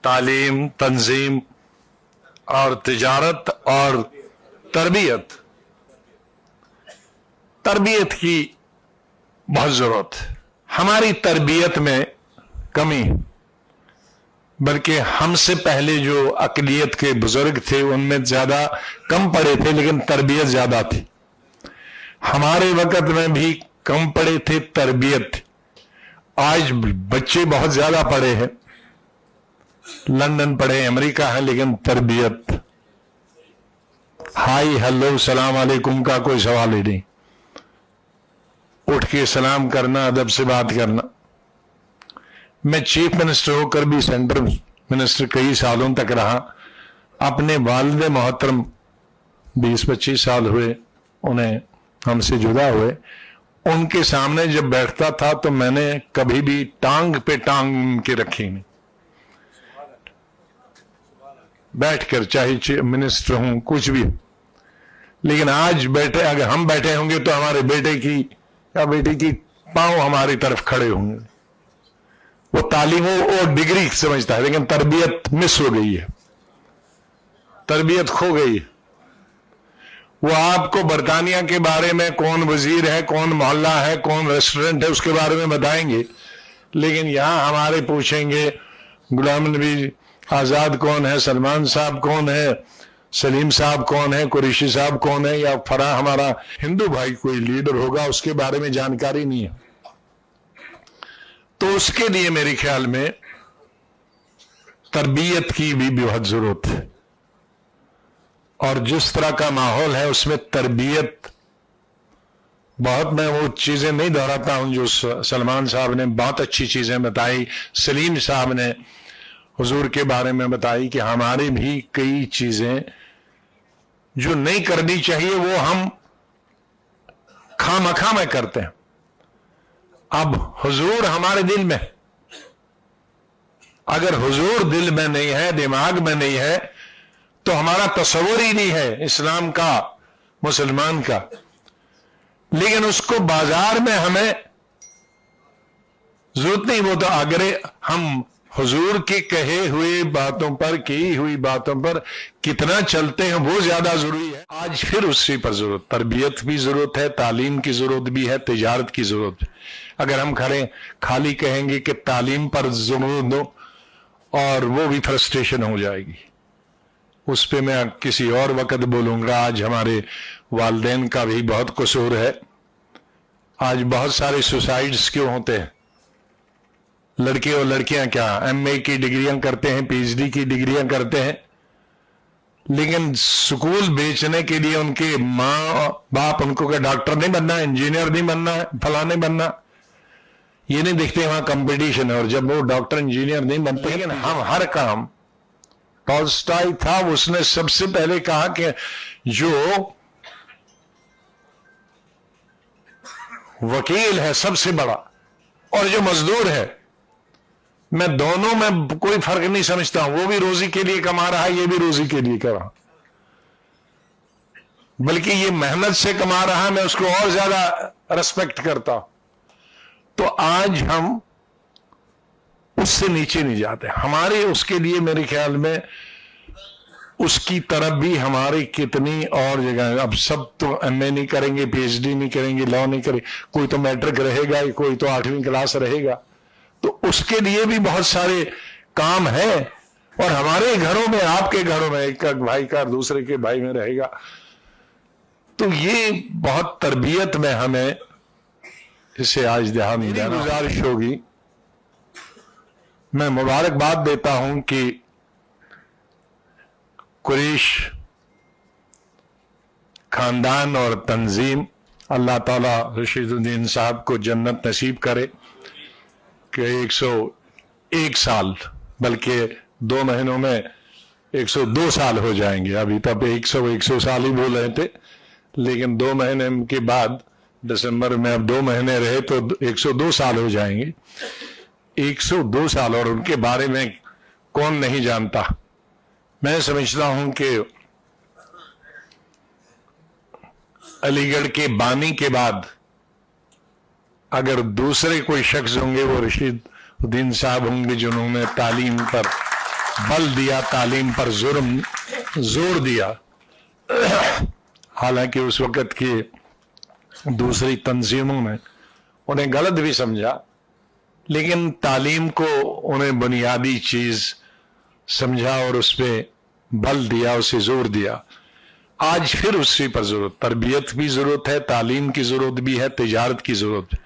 तालीम, तंजीम और तिजारत और तरबियत की बहुत जरूरत है। हमारी तरबियत में कमी, बल्कि हमसे पहले जो अक़लियत के बुजुर्ग थे उनमें ज्यादा कम पढ़े थे, लेकिन तरबियत ज्यादा थी। हमारे वक़्त में भी कम पढ़े थे, तरबियत थी। आज बच्चे बहुत ज्यादा पढ़े हैं, लंदन पढ़े, अमेरिका है, लेकिन तरबियत, हाय हेलो सलाम अलैकुम का कोई सवाल ही नहीं। उठ के सलाम करना, अदब से बात करना। मैं चीफ मिनिस्टर होकर भी सेंट्रल मिनिस्टर कई सालों तक रहा। अपने वालिद मोहतरम 20-25 साल हुए उन्हें हमसे जुदा हुए। उनके सामने जब बैठता था तो मैंने कभी भी टांग पे टांग उनके रखी नहीं, बैठकर, चाहे मिनिस्टर हूं कुछ भी। लेकिन आज बैठे, अगर हम बैठे होंगे तो हमारे बेटे की या बेटी की पांव हमारी तरफ खड़े होंगे। वो तालीम और डिग्री समझता है, लेकिन तरबियत मिस हो गई है, तरबियत खो गई है। वो आपको बरतानिया के बारे में, कौन वजीर है, कौन मोहल्ला है, कौन रेस्टोरेंट है, उसके बारे में बताएंगे, लेकिन यहां हमारे पूछेंगे गुलाम नबी आजाद कौन है, सलमान साहब कौन है, सलीम साहब कौन है, कुरैशी साहब कौन है, या फरा हमारा हिंदू भाई कोई लीडर होगा, उसके बारे में जानकारी नहीं है। तो उसके लिए मेरे ख्याल में तरबियत की भी बहुत जरूरत है, और जिस तरह का माहौल है उसमें तरबियत बहुत, मैं वो चीजें नहीं दोहराता हूं जो सलमान साहब ने बहुत अच्छी चीजें बताई, सलीम साहब ने हुजूर के बारे में बताई कि हमारे भी कई चीजें जो नहीं करनी चाहिए वो हम खामखा में करते हैं। अब हुजूर हमारे दिल में, अगर हुजूर दिल में नहीं है, दिमाग में नहीं है, तो हमारा तस्वुर ही नहीं है इस्लाम का, मुसलमान का। लेकिन उसको बाजार में हमें जरूरत नहीं, वो तो अगर हम हुजूर के कहे हुए बातों पर, की हुई बातों पर कितना चलते हैं वो ज्यादा जरूरी है। आज फिर उसी पर जरूरत, तरबियत भी जरूरत है, तालीम की जरूरत भी है, तिजारत की जरूरत है। अगर हम खाली कहेंगे कि तालीम पर जरूरत दो, और वो भी फ्रस्ट्रेशन हो जाएगी, उस पे मैं किसी और वक्त बोलूंगा। आज हमारे वालिदैन का भी बहुत कसूर है। आज बहुत सारे सुसाइड्स क्यों होते हैं? लड़के और लड़कियां क्या एमए की डिग्रियां करते हैं, पीएचडी की डिग्रियां करते हैं, लेकिन स्कूल बेचने के लिए उनके माँ बाप उनको क्या डॉक्टर नहीं बनना है, इंजीनियर नहीं बनना है, फलाने बनना, ये नहीं देखते वहां कंपटीशन है। और जब वो डॉक्टर इंजीनियर नहीं बनते, लेकिन हम हर काम, टॉल्स्टॉय था, उसने सबसे पहले कहा कि जो वकील है सबसे बड़ा, और जो मजदूर है, मैं दोनों में कोई फर्क नहीं समझता हूं। वो भी रोजी के लिए कमा रहा है, ये भी रोजी के लिए कर रहा, बल्कि ये मेहनत से कमा रहा है, मैं उसको और ज्यादा रेस्पेक्ट करता हूं। तो आज हम उससे नीचे नहीं जाते। हमारे उसके लिए मेरे ख्याल में उसकी तरफ भी हमारी कितनी और जगह। अब सब तो एमए नहीं करेंगे, पीएचडी नहीं करेंगे, लॉ नहीं करेंगे, कोई तो मैट्रिक रहेगा, कोई तो 8वीं क्लास रहेगा, तो उसके लिए भी बहुत सारे काम है। और हमारे घरों में, आपके घरों में, एक भाई का दूसरे के भाई में रहेगा। तो ये बहुत तरबियत में हमें इसे आज ध्यान देना। गुजारिश होगी, मैं मुबारकबाद देता हूं कि कुरैश खानदान और तंजीम, अल्लाह ताला रशीदुद्दीन साहब को जन्नत नसीब करे कि 101 साल, बल्कि 2 महीनों में 102 साल हो जाएंगे। अभी तक 100 साल ही बोल रहे थे, लेकिन 2 महीने के बाद दिसंबर में अब 2 महीने रहे तो 102 साल हो जाएंगे। 102 साल, और उनके बारे में कौन नहीं जानता। मैं समझता हूं कि अलीगढ़ के बानी के बाद अगर दूसरे कोई शख्स होंगे वो रशीदुद्दीन साहब होंगे, जिन्होंने तालीम पर بل دیا تعلیم پر زور دیا. حالانکہ اس وقت کی دوسری تنظیموں نے انہیں غلط بھی سمجھا، لیکن تعلیم کو انہیں بنیادی چیز سمجھا اور اس پہ بل دیا، اسے زور دیا. آج پھر اسی پر ضرورت، تربیت بھی ضرورت ہے، تعلیم کی ضرورت بھی ہے، تجارت کی ضرورت بھی.